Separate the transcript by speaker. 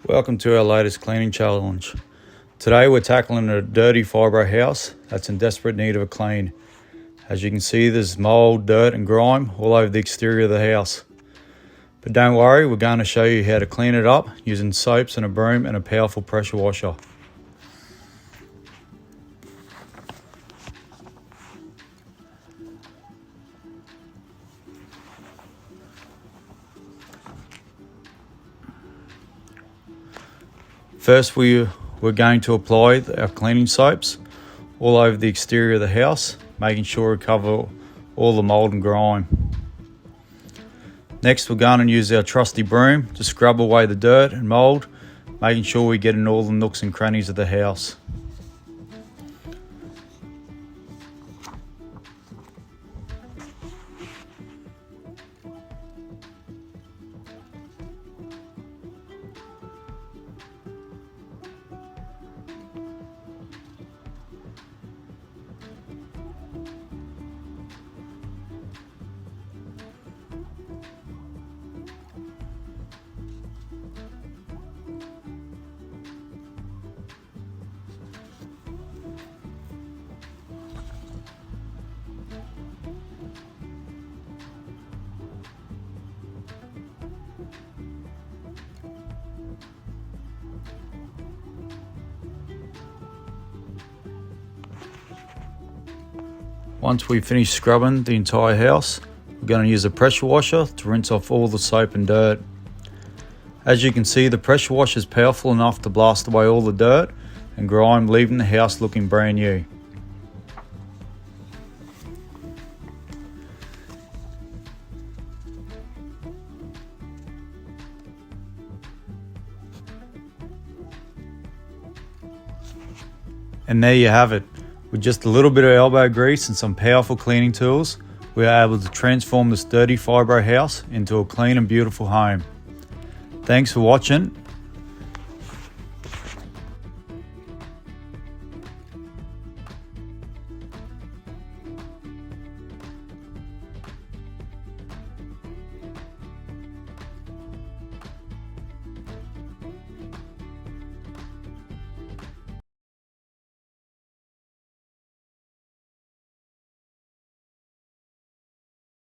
Speaker 1: Welcome to our latest cleaning challenge. Today we're tackling a dirty Fibro house that's in desperate need of a clean. As you can see, there's mould, dirt and grime all over the exterior of the house. But don't worry, we're going to show you how to clean it up using soaps and a broom and a powerful pressure washer. First, we're going to apply our cleaning soaps all over the exterior of the house, making sure we cover all the mould and grime. Next, we're going to use our trusty broom to scrub away the dirt and mould, making sure we get in all the nooks and crannies of the house. Once we've finished scrubbing the entire house, we're going to use a pressure washer to rinse off all the soap and dirt. As you can see, the pressure washer is powerful enough to blast away all the dirt and grime, leaving the house looking brand new. And there you have it. With just a little bit of elbow grease and some powerful cleaning tools, we are able to transform this dirty Fibro house into a clean and beautiful home. Thanks for watching,